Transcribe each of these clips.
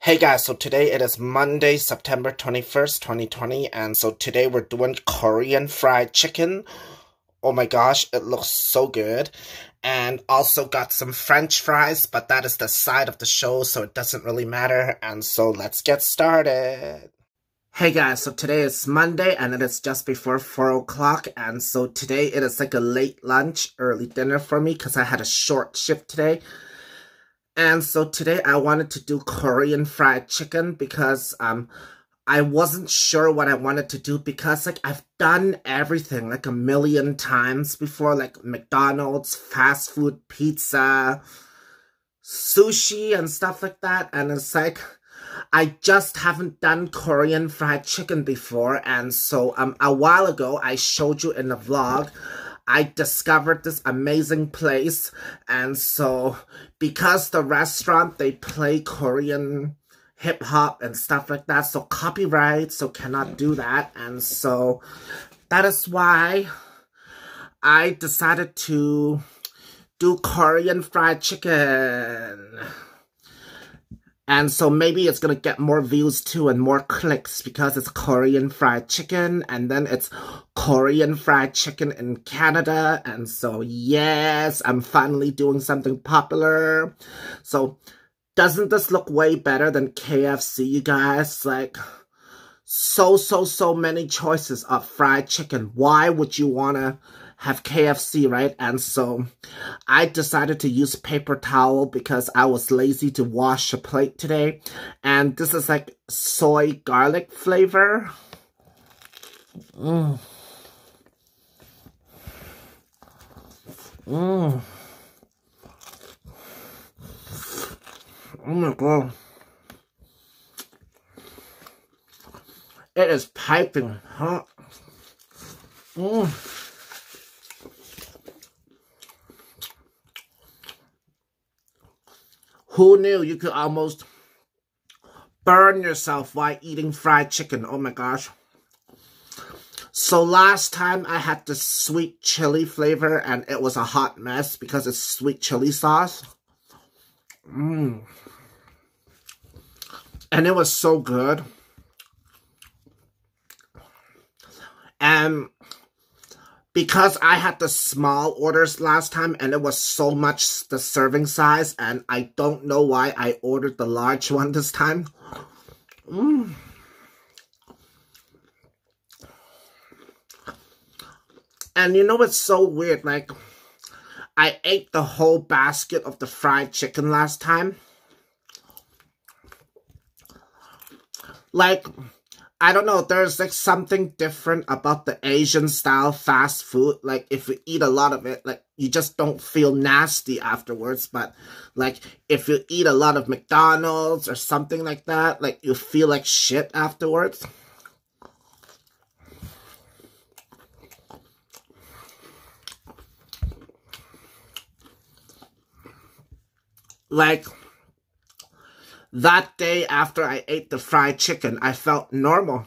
Hey guys, so today it is Monday, September 21st, 2020, and so today we're doing Korean fried chicken. Oh my gosh, it looks so good. And also got some French fries, but that is the side of the show, so it doesn't really matter. And so let's get started. Hey guys, so today is Monday and it is just before 4 o'clock, and so today it is like a late lunch, early dinner for me because I had a short shift today. And so today I wanted to do Korean fried chicken because I wasn't sure what I wanted to do because like I've done everything like a million times before, like McDonald's, fast food, pizza, sushi and stuff like that, and it's like I just haven't done Korean fried chicken before. And so a while ago I showed you in the vlog I discovered this amazing place, and so because the restaurant they play Korean hip-hop and stuff like that, so copyright, so cannot do that, and so that is why I decided to do Korean fried chicken. And so maybe it's gonna get more views too and more clicks because it's Korean fried chicken, and then it's Korean fried chicken in Canada. And so yes, I'm finally doing something popular. So doesn't this look way better than KFC, you guys? Like so many choices of fried chicken. Why would you wanna have KFC, right? And so I decided to use paper towel because I was lazy to wash a plate today. And this is like soy garlic flavor. Oh my god. It is piping hot. Who knew you could almost burn yourself while eating fried chicken? Oh my gosh. So last time I had the sweet chili flavor and it was a hot mess because it's sweet chili sauce. And it was so good. And because I had the small orders last time and it was so much the serving size, and I don't know why I ordered the large one this time. And you know what's so weird? Like, I ate the whole basket of the fried chicken last time. Like, I don't know, there's like something different about the Asian style fast food. Like if you eat a lot of it, like you just don't feel nasty afterwards. But like if you eat a lot of McDonald's or something like that, like you feel like shit afterwards. Like that day after I ate the fried chicken, I felt normal.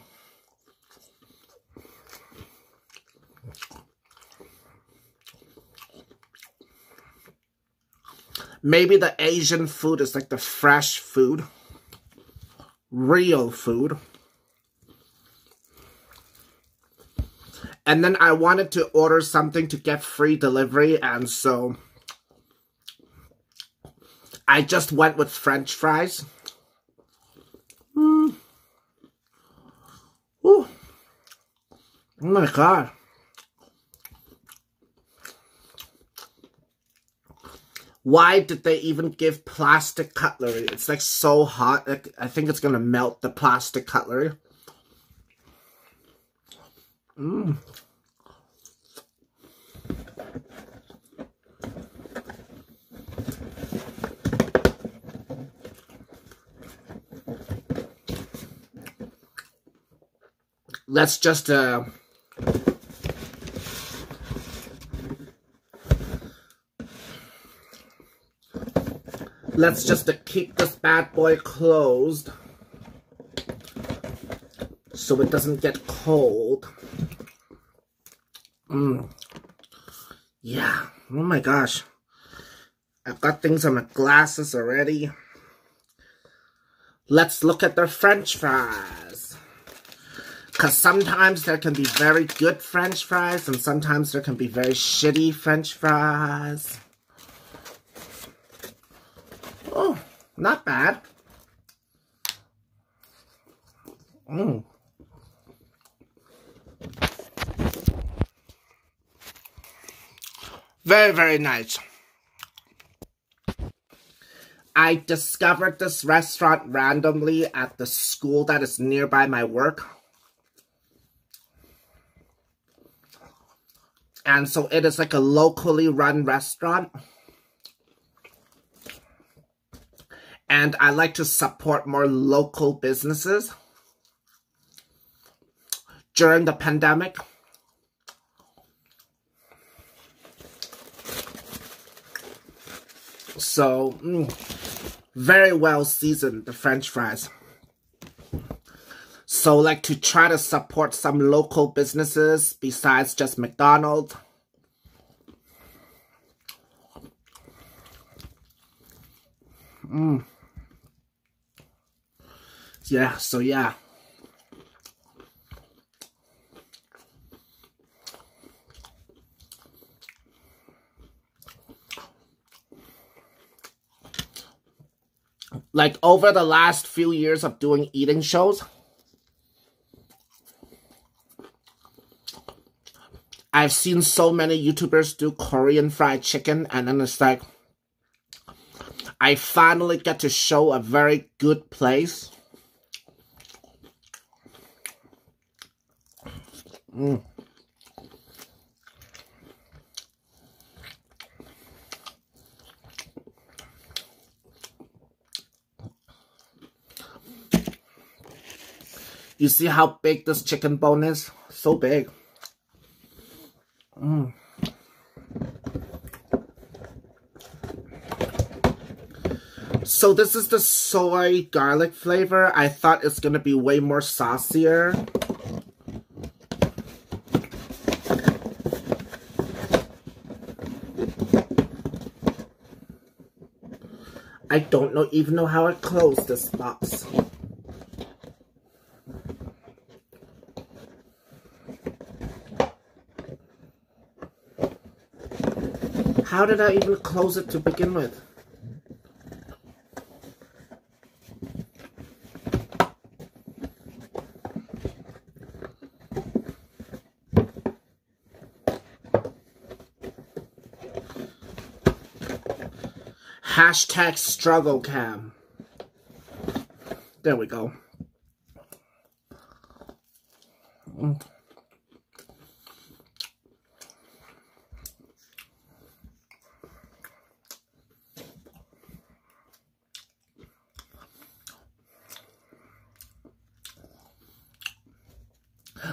Maybe the Asian food is like the fresh food. Real food. And then I wanted to order something to get free delivery, and so I just went with French fries. Ooh. Oh my god. Why did they even give plastic cutlery? It's like so hot. Like, I think it's gonna melt the plastic cutlery. Let's just keep this bad boy closed so it doesn't get cold. Yeah. Oh my gosh. I've got things on my glasses already. Let's look at their French fries. Because sometimes there can be very good French fries and sometimes there can be very shitty French fries. Oh, not bad. Very, very nice. I discovered this restaurant randomly at the school that is nearby my work. And so it is like a locally run restaurant. And I like to support more local businesses during the pandemic. So, very well seasoned, the French fries. So, like, to try to support some local businesses besides just McDonald's. Yeah, so yeah. Like, over the last few years of doing eating shows, I've seen so many YouTubers do Korean fried chicken, and then it's like, I finally get to show a very good place. You see how big this chicken bone is? So big. So this is the soy garlic flavor. I thought it's gonna be way more saucier. I don't even know how I closed this box. How did I even close it to begin with? Hashtag struggle cam. There we go.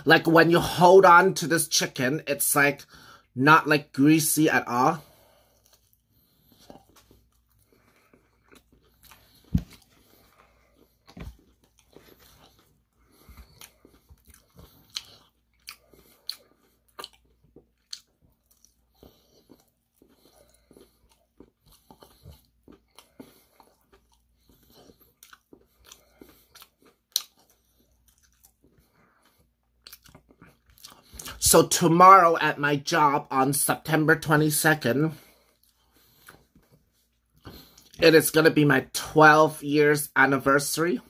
Like, when you hold on to this chicken, it's like not like greasy at all. So tomorrow at my job on September 22nd, it is going to be my 12 years anniversary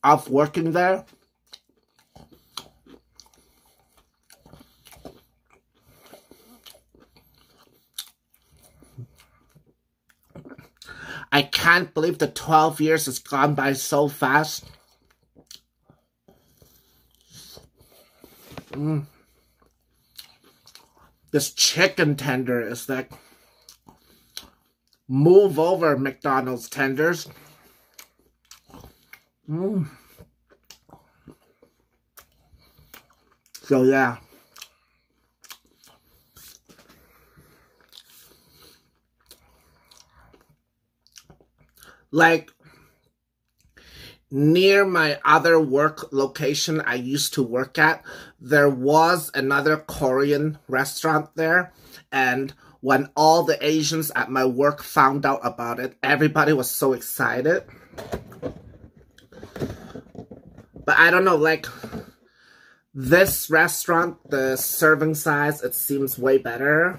of working there. I can't believe the 12 years has gone by so fast. This chicken tender is like, move over, McDonald's tenders. So yeah. Like, near my other work location I used to work at, there was another Korean restaurant there. And when all the Asians at my work found out about it, everybody was so excited. But I don't know, like, this restaurant, the serving size, it seems way better.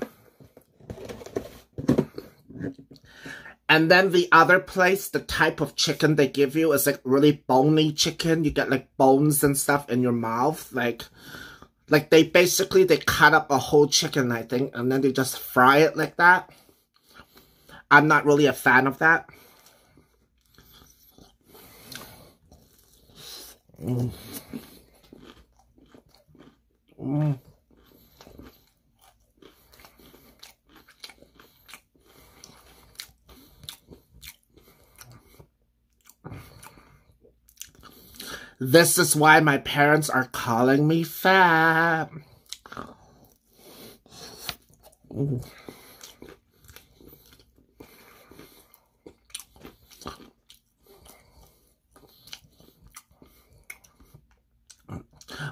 And then the other place, the type of chicken they give you is like really bony chicken. You get like bones and stuff in your mouth. Like they basically, they cut up a whole chicken, I think, and then they just fry it like that. I'm not really a fan of that. Mm. Mm. This is why my parents are calling me fat. Ooh.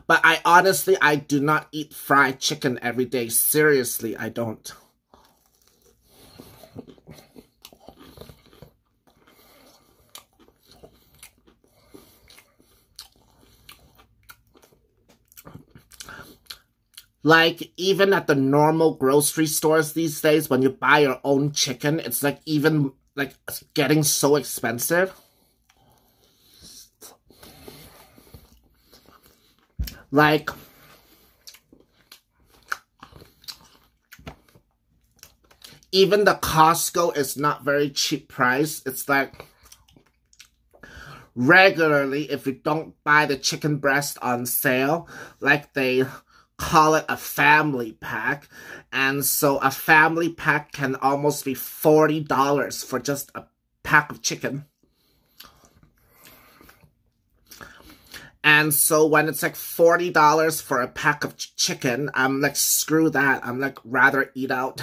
But I honestly do not eat fried chicken every day. Seriously, I don't. Like, even at the normal grocery stores these days, when you buy your own chicken, it's like even, like, getting so expensive. Like, even the Costco is not very cheap price. It's like, regularly, if you don't buy the chicken breast on sale, like they call it a family pack, and so a family pack can almost be $40 for just a pack of chicken. And so when it's like $40 for a pack of chicken, I'm like, screw that. I'm like, rather eat out.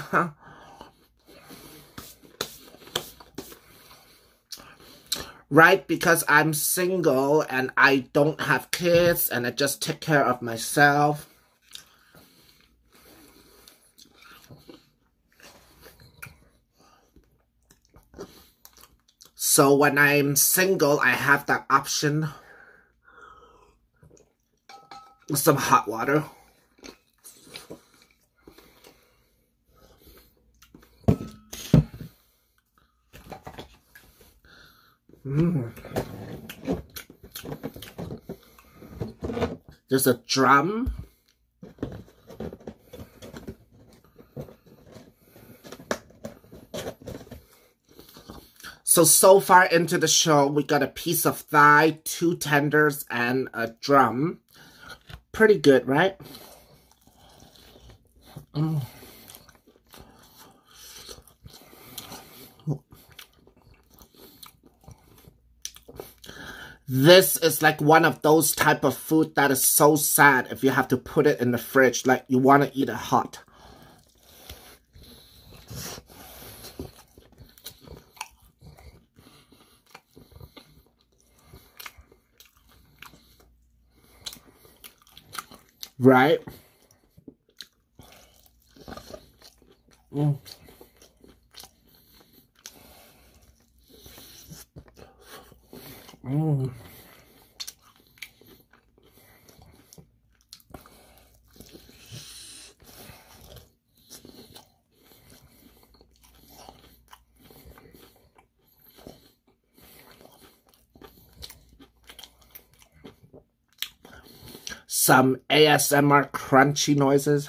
Right? Because I'm single and I don't have kids and I just take care of myself. So when I'm single, I have that option. Some hot water. There's a drum. So far into the show, we got a piece of thigh, 2 tenders, and a drum. Pretty good, right? This is like one of those type of food that is so sad if you have to put it in the fridge, like you want to eat it hot. Right? Some ASMR crunchy noises.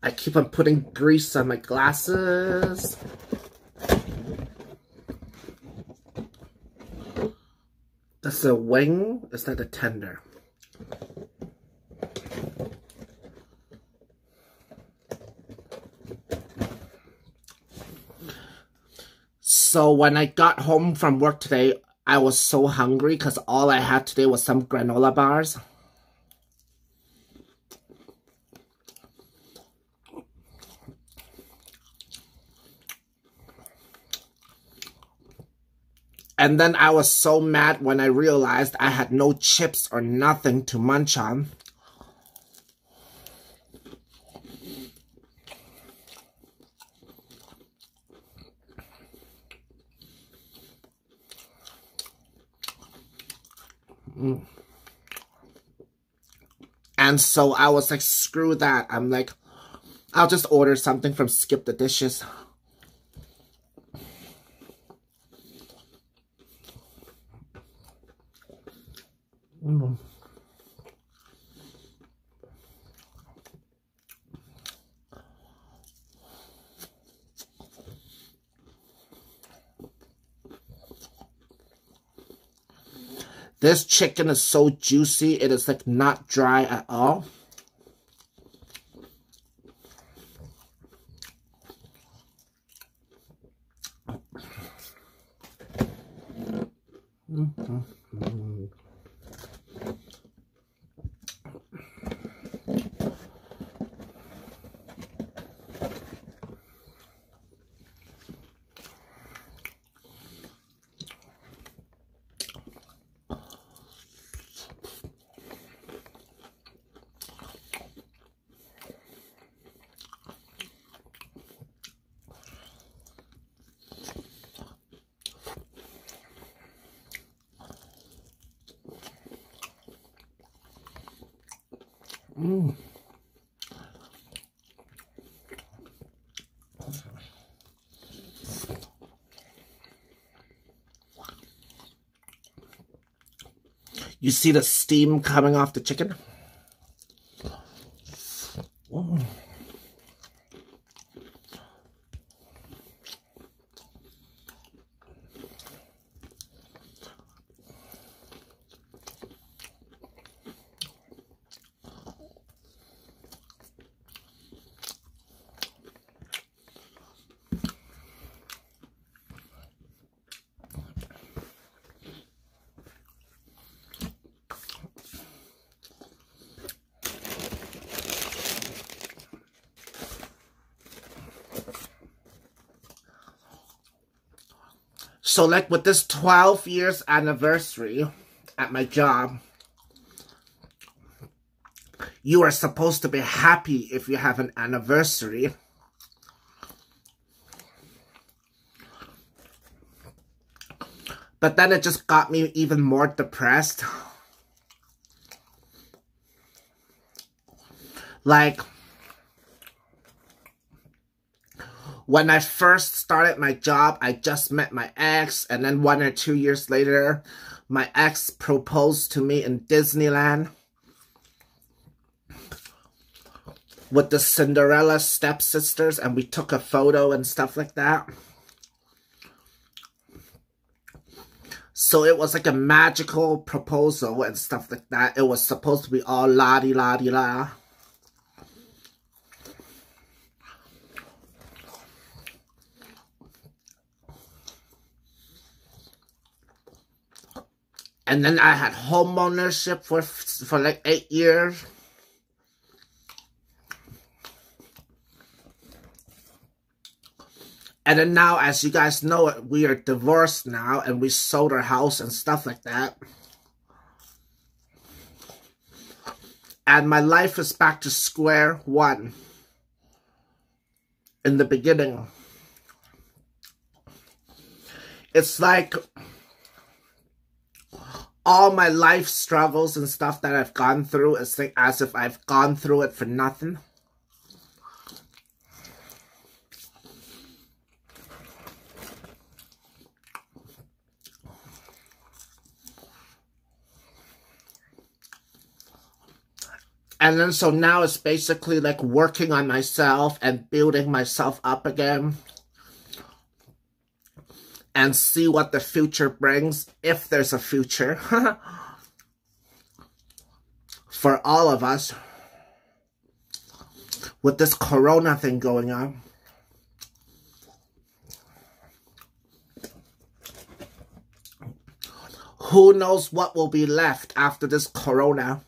I keep on putting grease on my glasses. That's a wing? Is that a tender? So when I got home from work today, I was so hungry because all I had today was some granola bars. And then I was so mad when I realized I had no chips or nothing to munch on. And so I was like, screw that. I'm like, I'll just order something from Skip the Dishes. This chicken is so juicy. It is like not dry at all. You see the steam coming off the chicken? So like with this 12 years anniversary at my job, you are supposed to be happy if you have an anniversary. But then it just got me even more depressed. Like, when I first started my job, I just met my ex, and then 1 or 2 years later, my ex proposed to me in Disneyland with the Cinderella stepsisters, and we took a photo and stuff like that. So it was like a magical proposal and stuff like that. It was supposed to be all la-di-la-di-la. And then I had home ownership for like 8 years. And then now, as you guys know, we are divorced now, and we sold our house and stuff like that. And my life is back to square one. In the beginning. It's like all my life struggles and stuff that I've gone through is like as if I've gone through it for nothing. And then so now it's basically like working on myself and building myself up again. And see what the future brings, if there's a future. For all of us. With this corona thing going on. Who knows what will be left after this corona?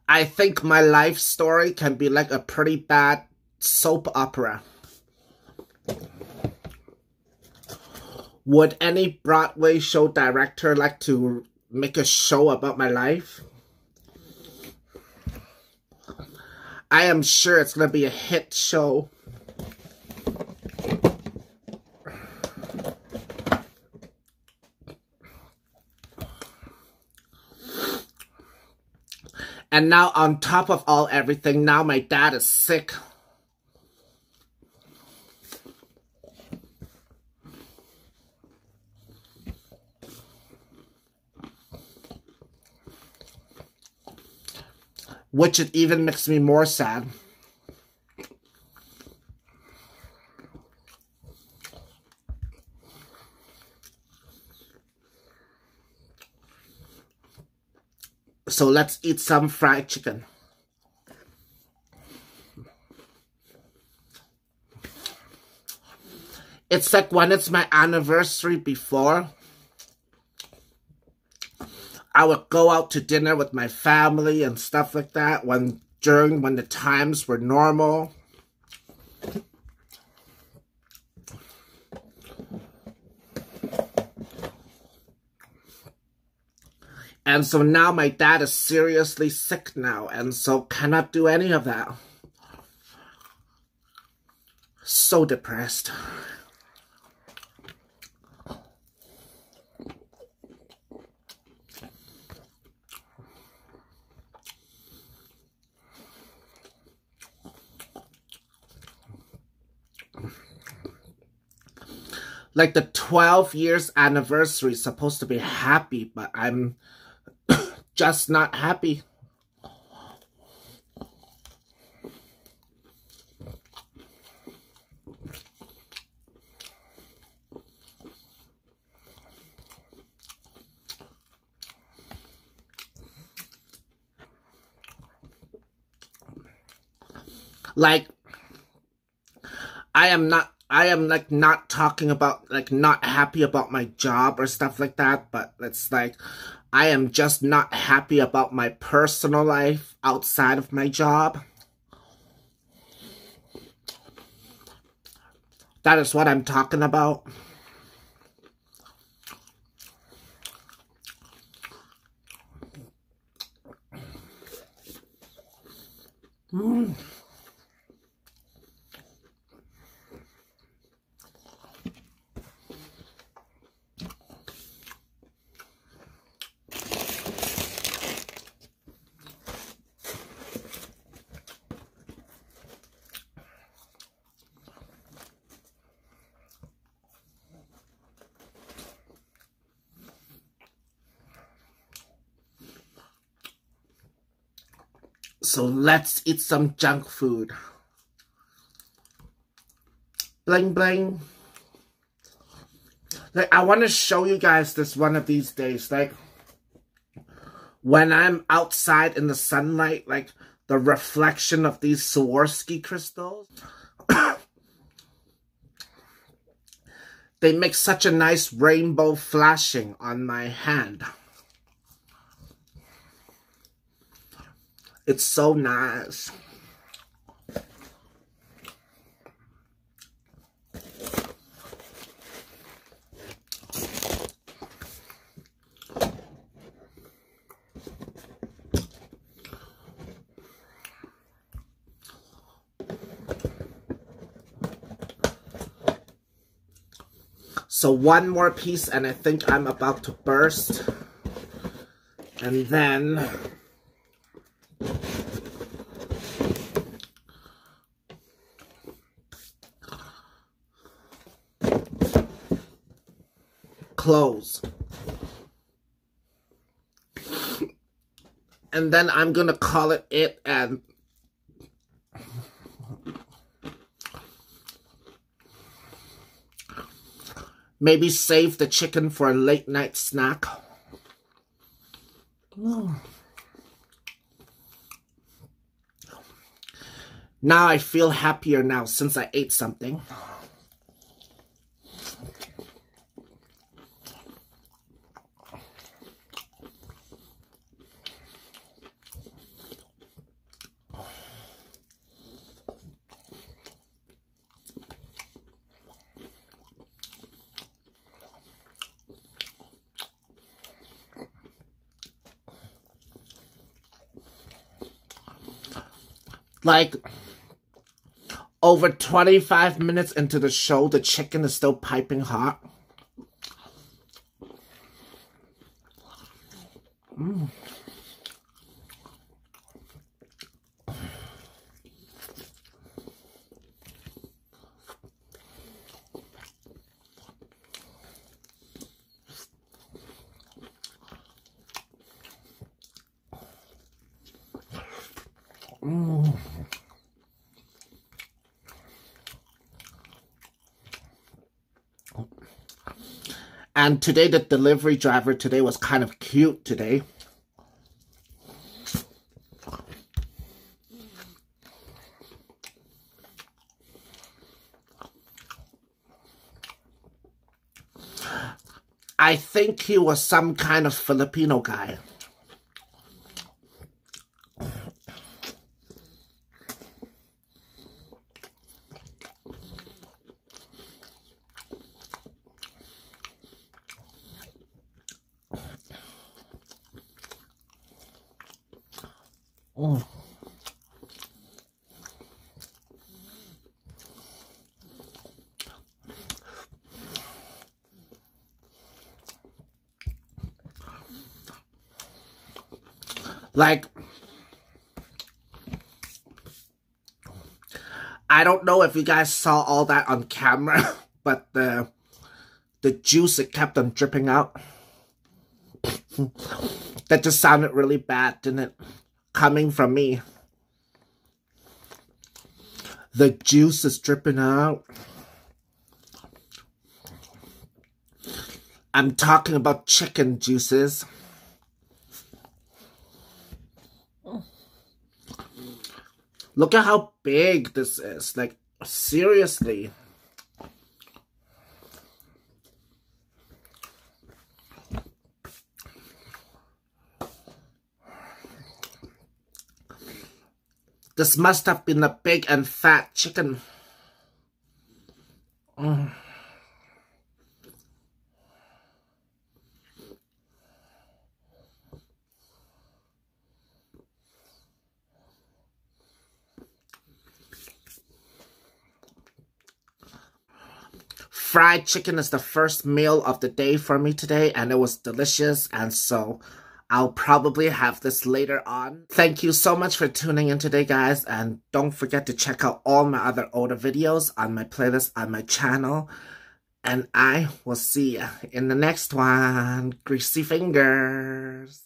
I think my life story can be like a pretty bad soap opera. Would any Broadway show director like to make a show about my life? I am sure it's going to be a hit show. And now on top of everything, now my dad is sick. Which it even makes me more sad. So let's eat some fried chicken. It's like when it's my anniversary before, I would go out to dinner with my family and stuff like that when the times were normal. And so now my dad is seriously sick now, and so cannot do any of that. So depressed. Like the 12 years anniversary is supposed to be happy, but I'm just not happy. Like, I am like not talking about like not happy about my job or stuff like that, but it's like I am just not happy about my personal life outside of my job. That is what I'm talking about. So let's eat some junk food. Bling bling. Like, I want to show you guys this one of these days. Like, when I'm outside in the sunlight, like the reflection of these Swarovski crystals. They make such a nice rainbow flashing on my hand. It's so nice. So one more piece and I think I'm about to burst. And then close. And then I'm gonna call it and maybe save the chicken for a late night snack. Now I feel happier now since I ate something. Like, over 25 minutes into the show, the chicken is still piping hot. Mm. Mm. And today, the delivery driver today was kind of cute today. I think he was some kind of Filipino guy. Mm. Like, I don't know if you guys saw all that on camera, but the juice, it kept on dripping out. That just sounded really bad, didn't it? Coming from me. The juice is dripping out. I'm talking about chicken juices. Look at how big this is. Like, seriously. This must have been a big and fat chicken. Mm. Fried chicken is the first meal of the day for me today, and it was delicious, and so I'll probably have this later on. Thank you so much for tuning in today, guys, and don't forget to check out all my other older videos on my playlist on my channel, and I will see you in the next one. Greasy fingers!